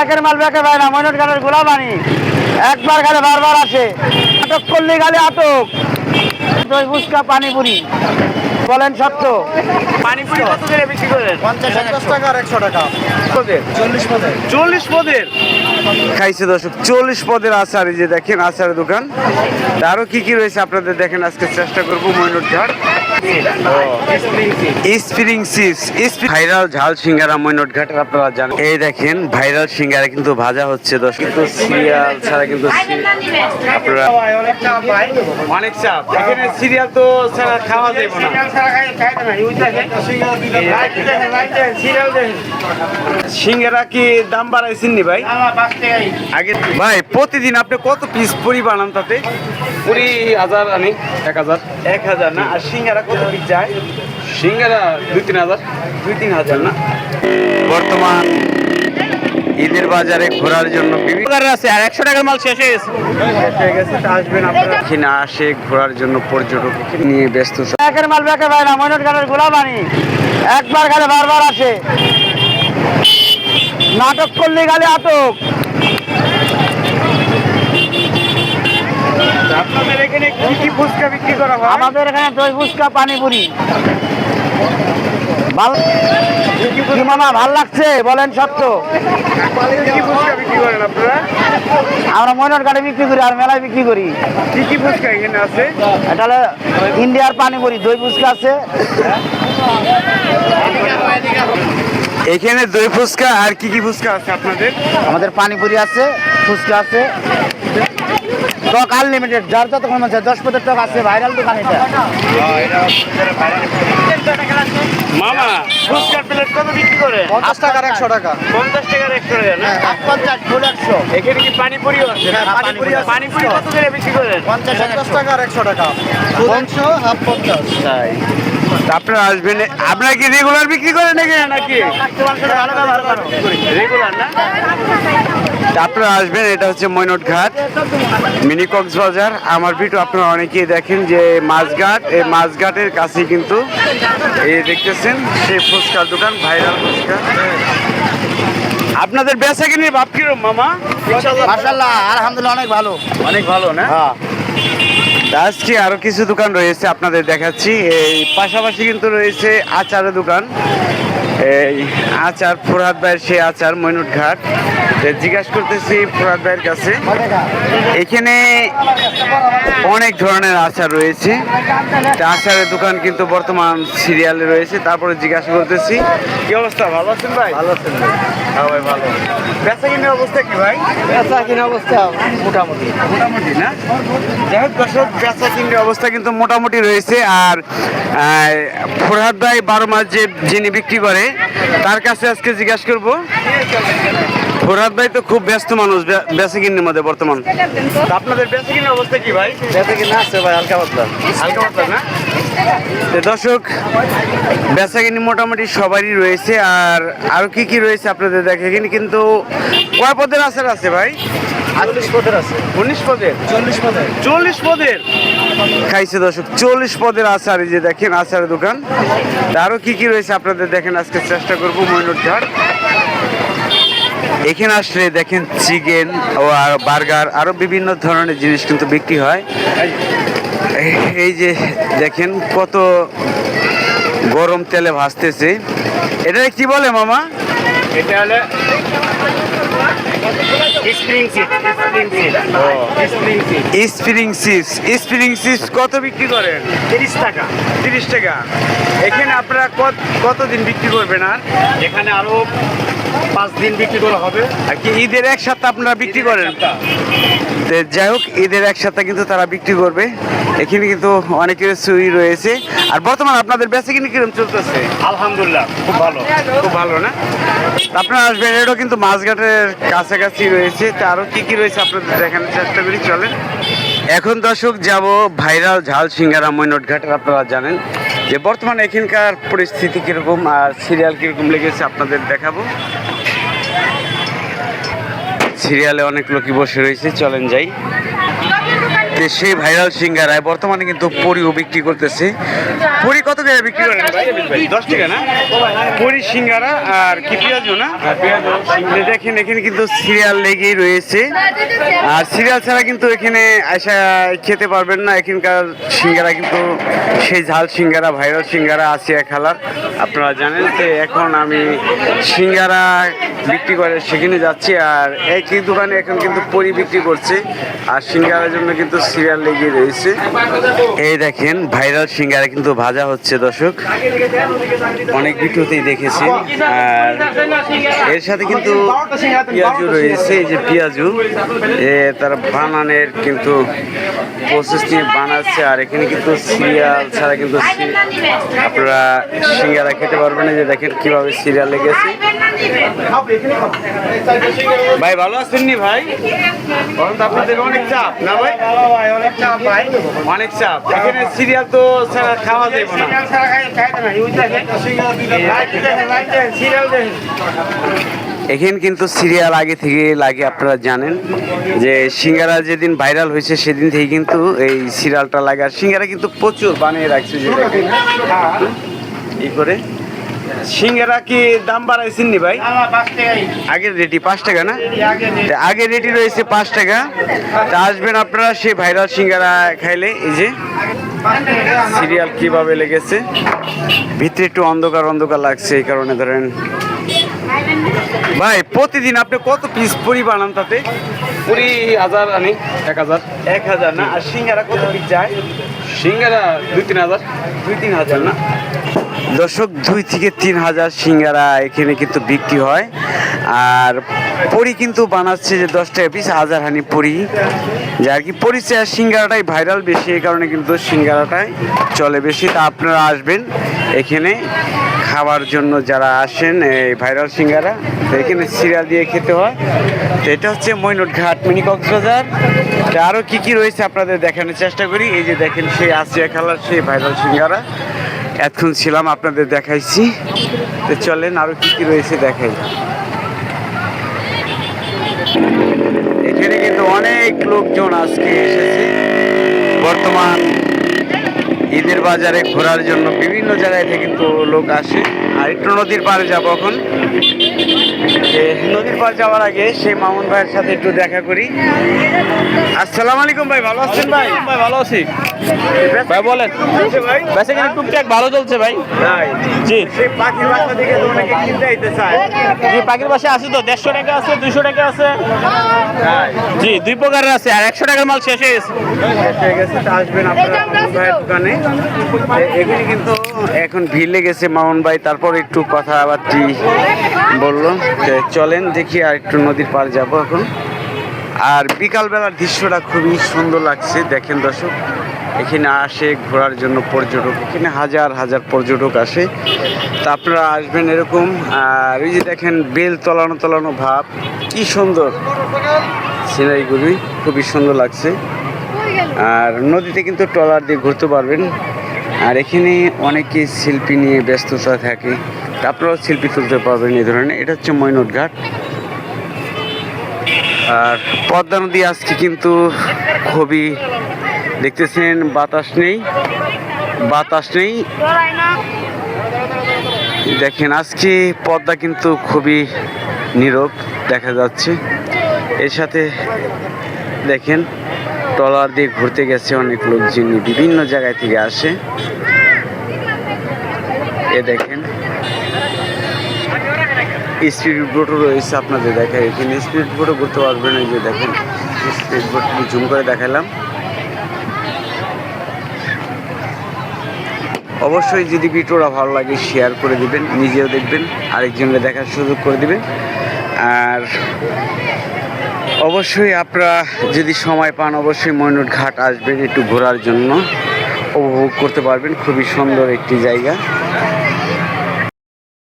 একের মাল বেঁকে পায় না, মইনুট ঘাটের গোলাবানি একবার খালে বারবার আসে, আটক করলে খালি আটক। দই ফুচকা পানিপুরি বলেন সত্য। পানিপুরি কত করে বিক্রি করেন? 50 টাকা আর 100 টাকা। 40 পদের খাইছে দর্শক 40 পদের আচার। এই যে দেখেন আচারের দোকান। আরো কি কি রয়েছে আপনাদের দেখেন, আজকে চেষ্টা করবো মইনুট ঘাট। স্প্রিং চিপস ভাইরাল ঝাল সিঙ্গারা মইনুট ঘাটের আপনারা জানেন। এই দেখেন ভাইরাল সিঙ্গারা কিন্তু ভাজা হচ্ছে দর্শক, কিন্তু সিরিয়াল ছাড়া কিন্তু আপনারা অনেক চাপ। এখানে সিরিয়াল তো ছাড়া খাওয়া যাবে না। সিঙ্গারা কি দাম বাড়াইছেন নি ভাই? আগে ভাই প্রতিদিন আপনি কত পিস পুরি বানান তাতে? পুরি 1000 আনি 1000 1000 না? আর সিঙ্গারা কত পিস যায়? সিঙ্গারা 2-3000 2-3000 না? বর্তমান ঈদের বাজারে ঘোরার জন্য বিভিন্ন আছে আর 100 টাকার মাল শেষ হয়ে গেছে। আসবেন আপনারা, এখানে আসে ঘোরার জন্য পর্যটক নিয়ে ব্যস্ত। একের মাল বেঁকে পায় না, মইনুট ঘাটের গোলাবানি একবার খালে বারবার আসে, নাটক করলে খালি আটক। আপনাদের এখানে কি কি ফুচকা বিক্রি করা হয়? আমাদের এখানে দই ফুচকা পানিপুরি কি মামা ভাল লাগছে বলেন সত্য। কি ফুচকা বিক্রি করেন আপনারা? আমরা মইনুট ঘাটে বিক্রি করি আর মেলায় বিক্রি করি। কি কি ফুচকা এখানে আছে? এটা হলো ইন্ডিয়ার পানিপুরি, দই ফুচকা আছে। এখানে দই ফুচকা আর কি কি ফুচকা আছে আপনাদের? আমাদের পানিপুরি আছে, ফুচকা আছে, টক আনলিমিটেড, যার যতক্ষণ আছে 10 পদের টক আছে, ভাইরাল দোকান এটা। মামা ফুচকার প্লেট কত বিক্রি করে? 50 টাকা আর 100 টাকা। 50 টাকার 100 টাকা না? 50 ফুল 100। এখানে কি পানিপুরিও আছে? হ্যাঁ, পানিপুরি আছে। পানিপুরি কত করে বিক্রি করেন? 50 টাকা আর 100 টাকা। ফুল 100 হাফ 50। তাই আপনারা আসবেন। আপনারা কি রেগুলার বিক্রি করেন এখানে নাকি? রেগুলার না? আপনারা আসবেন, এটা হচ্ছে মইনুট ঘাট, মিনি কক্সবাজার। আমার ভিডিও আপনারা অনেকেই দেখেন যে মাছঘাট, এই মাছঘাটের কাছে কিন্তু এই দেখতেছেন সেই ফুচকার দোকান, ভাইরাল ফুচকা। আপনাদের বেচা কিনে ভাব কিরম মামা? মাশাআল্লাহ আলহামদুলিল্লাহ অনেক ভালো। অনেক ভালো না? হ্যাঁ, আজকে আরো কিছু দোকান রয়েছে আপনাদের দেখাচ্ছি। এই পাশাপাশি কিন্তু রয়েছে আচারের দোকান। এই আচার ফোরহাদ ভাইয়ের, সেই আচার মইনুট ঘাট। জিজ্ঞাসা করতেছি ফোরহাদ ভাইয়ের কাছে, এখানে অনেক ধরনের আচার রয়েছে। তা আচারের দোকান কিন্তু বর্তমান সিরিয়ালে রয়েছে। তারপরে জিজ্ঞাসা করতেছি কি অবস্থা, ভালো আছেন ভাই? ভালো আছেন? হ্যাঁ ভাই ভালো। বেচা কিনার অবস্থা কি ভাই? বেচা কিনা অবস্থা মোটামুটি। মোটামুটি না? যাই হোক দর্শক, বেচা কিনার অবস্থা কিন্তু মোটামুটি রয়েছে। আর ফোরহাদ ভাই 12 মাস যে যিনি বিক্রি করে তার কাছে আজকে জিজ্ঞাসা করবো। ফোরহাদ ভাই তো খুব ব্যস্ত মানুষ বেচা কিনার মধ্যে বর্তমান। তা আপনাদের বেচা কিনার অবস্থা কি ভাই? বেচা কিনা আছে ভাই হালকা পাতলা। হালকা পাতলা না? তো দর্শক, বেচাকিনি মোটামুটি সবারই রয়েছে। আর আরো কি কি রয়েছে আপনাদের দেখে, এখানে কিন্তু কয় পদের আচার আছে ভাই? 40 পদের আছে। 19 পদের? 40 পদের। 40 পদের খাইছে দর্শক 40 পদের আচার। এই যে দেখেন আচারের দোকান। আরো কি কি রয়েছে আপনাদের দেখেন, আজকে চেষ্টা করবো মইনুট ঘাট। এখানে আসলে দেখেন চিকেন ও আর বার্গার আরো বিভিন্ন ধরনের জিনিস কিন্তু বিক্রি হয়। এই যে দেখেন কত গরম তেলে ভাজতেছে। এটা কি বলে মামা? এটা হলো spring chips. Spring chips. Spring chips কত বিক্রি করেন? 30 টাকা। 30 টাকা। এখানে আপনারা কতদিন বিক্রি করবেন? আর এখানে আরো 5 দিন বিক্রি করা হবে। আর কি ঈদের এক সপ্তাহ আপনারা বিক্রি করেন? তো যাই হোক, ঈদের এক সপ্তাহ কিন্তু তারা বিক্রি করবে। এখানে কিন্তু অনেক কিছুই রয়েছে। আর বর্তমানে আপনাদের বেচা কিনে কিরকম চলতেছে? আলহামদুলিল্লাহ খুব ভালো। খুব ভালো না? আপনারা আসবেন, এটাও কিন্তু মাছঘাটের কাছাকাছি রয়েছে। তা আরো কি কি রয়েছে আপনাদের দেখানোর চেষ্টা করি, চলেন। এখন দর্শক যাব ভাইরাল ঝাল সিঙ্গারা মইনুট ঘাটের। আপনারা জানেন যে বর্তমানে এখানকার পরিস্থিতি কিরকম আর সিরিয়াল কিরকম লেগেছে আপনাদের দেখাবো। সিরিয়ালে অনেক লোকই বসে রয়েছে, চলেন যাই। যে সেই ভাইরাল সিঙ্গারায় বর্তমানে কিন্তু পরিও বিক্রি করতেছে। পরি কত করে বিক্রি করেন ভাই? 10 টাকা না? পরি সিঙ্গারা আর কি পেঁয়াজু না? যে দেখেন এখানে কিন্তু সিরিয়াল লেগেই রয়েছে, আর সিরিয়াল ছাড়া কিন্তু এখানে আসা খেতে পারবেন না। এখানকার সিঙ্গারা কিন্তু সেই ঝাল সিঙ্গারা, ভাইরাল সিঙ্গারা আসিয়া খালার। আপনারা জানেন যে এখন আমি সিঙ্গারা বিক্রি করে সেখানে যাচ্ছি, আর একই দোকানে এখন কিন্তু পরি বিক্রি করছে, আর সিঙ্গারার জন্য কিন্তু সিরিয়াল লেগে রয়েছে। এই দেখেন ভাইরাল সিঙ্গারা কিন্তু ভাজা হচ্ছে দর্শক, অনেক ভিডিওতেই দেখেছি। আর এর সাথে কিন্তু পেঁয়াজু রয়েছে, এই যে পেঁয়াজু তারা বানানের কিন্তু প্রসেস নিয়ে বানাচ্ছে, আর এখানে কিন্তু সিরিয়াল ছাড়া কিন্তু আপনারা সিঙ্গারা খেতে পারবেন না। যে দেখেন কিভাবে সিরিয়াল লেগেছে। ভাই ভালো আছেন নি ভাই? বরং তো আপনাদের অনেক চাপ না ভাই? অনেক চাপ ভাই, অনেক চাপ। এখানে সিরিয়াল তো ছাড়া খাওয়া যাবে না। এখানে কিন্তু সিরিয়াল আগে থেকে লাগে, আপনারা জানেন যে সিঙ্গারা যেদিন ভাইরাল হয়েছে সেদিন থেকে কিন্তু এই সিরিয়ালটা লাগে। আর সিঙ্গারা কিন্তু প্রচুর বানিয়ে রাখছে, যে দেখেন এই করে। সিঙ্গারা কি দাম বাড়াইছেন নি ভাই? আগের রেটি 5 টাকা না? তা আগের রেটি রয়েছে 5 টাকা। তা আসবেন আপনারা সেই ভাইরাল সিঙ্গারা খাইলে। এই যে সিরিয়াল কিভাবে লেগেছে, ভিতরে একটু অন্ধকার অন্ধকার লাগছে, এই কারণে ধরেন। ভাই প্রতিদিন আপনি কত পিস পুরি বানান তাতে? পুরি 1000 আনি, 1000। 1000 না? আর সিঙ্গারা কত পিস যায়? সিঙ্গারা 2-3 হাজার। 2-3 হাজার না? দর্শক 2 থেকে 3 হাজার সিঙ্গারা এখানে কিন্তু বিক্রি হয়। আর পুরি কিন্তু বানাচ্ছে যে 10 টাকা পিস, হাজারহানি পুরি, যার কি পরিচয়। আর সিঙ্গারাটাই ভাইরাল বেশি, এই কারণে কিন্তু সিঙ্গারাটাই চলে বেশি। তা আপনারা আসবেন এখানে খাবার জন্য, যারা আসেন এই ভাইরাল সিঙ্গারা, তো এখানে সিরিয়াল দিয়ে খেতে হয়। তো এটা হচ্ছে মইনুট ঘাট, মিনি কক্সবাজার। তো আরও কী কী রয়েছে আপনাদের দেখানোর চেষ্টা করি। এই যে দেখেন সেই আসিয়া খালার সেই ভাইরাল সিঙ্গারা এতক্ষণ ছিলাম, আপনাদের দেখাইছি। তো চলেন আরও কী কী রয়েছে দেখাই। এখানে কিন্তু অনেক লোকজন আজকে এসেছে। বর্তমান ঈদের বাজারে ঘোরার জন্য বিভিন্ন জায়গায় থেকে কিন্তু লোক আসে। আর একটু নদীর পাড়ে যাবো এখন। নদীর পাড়ে যাওয়ার আগে সেই মামুন ভাইয়ের সাথে একটু দেখা করি। আসসালামু আলাইকুম ভাই, ভালো আছেন ভাই? ভাই ভালো আছি ভাই বলেন ভাই। বেশি কিন্তু টুকটাক ভালো চলছে ভাই। ভাই জি সেই পাখির বাসা থেকে তো অনেকে কিনতে আইতে চায়। জি, পাখির বাসা আছে তো 150 টাকা আছে, 200 টাকা আছে। জি, 2 প্রকারের আছে। আর 100 টাকার মাল শেষ হয়ে গেছে। হয়ে গেছে। তো আসবেন আপনারা মামুন ভাইয়ের দোকানে। এখানে কিন্তু এখন ভিড় লেগেছে মামুন ভাই, তারপর একটু কথাবার্তি বললো। তো চলেন দেখি, আর একটু নদীর পার যাব এখন। আর বিকালবেলার দৃশ্যটা খুবই সুন্দর লাগছে। দেখেন দর্শক, এখানে আসে ঘোরার জন্য পর্যটক, এখানে হাজার হাজার পর্যটক আসে। তা আপনারা আসবেন এরকম। আর ওই যে দেখেন বেল তলানো তলানো ভাব, কি সুন্দর সিনারিগুলি, খুবই সুন্দর লাগছে। আর নদীতে কিন্তু ট্রলার দিয়ে ঘুরতে পারবেন। আর এখানে অনেকে সেলফি নিয়ে ব্যস্ততা থাকে, আপনারাও সেলফি তুলতে পারবেন এই ধরনের। এটা হচ্ছে মইনুট ঘাট। আর পদ্মা নদী আজকে কিন্তু খুবই, দেখতেছেন বাতাস নেই, বাতাস নেই। দেখেন আজকে পদ্মা কিন্তু খুবই নীরব দেখা যাচ্ছে। এর সাথে দেখেন ট্রলার দিয়ে ঘুরতে গেছে অনেক লোক, যিনি বিভিন্ন জায়গায় থেকে আসে। এ দেখেন স্পিড বোটও রয়েছে, আপনাদের দেখায়। এখানে স্পিড বোটও ঘুরতে পারবেন। এই যে দেখেন স্পিড বোট জুম করে দেখালাম। অবশ্যই যদি ভিডিওটা ভালো লাগে শেয়ার করে দিবেন, নিজেও দেখবেন, আরেকজনকে দেখার সুযোগ করে দিবেন। আর অবশ্যই আপনারা যদি সময় পান অবশ্যই মইনুট ঘাট আসবেন, একটু ঘোরার জন্য উপভোগ করতে পারবেন। খুবই সুন্দর একটি জায়গা।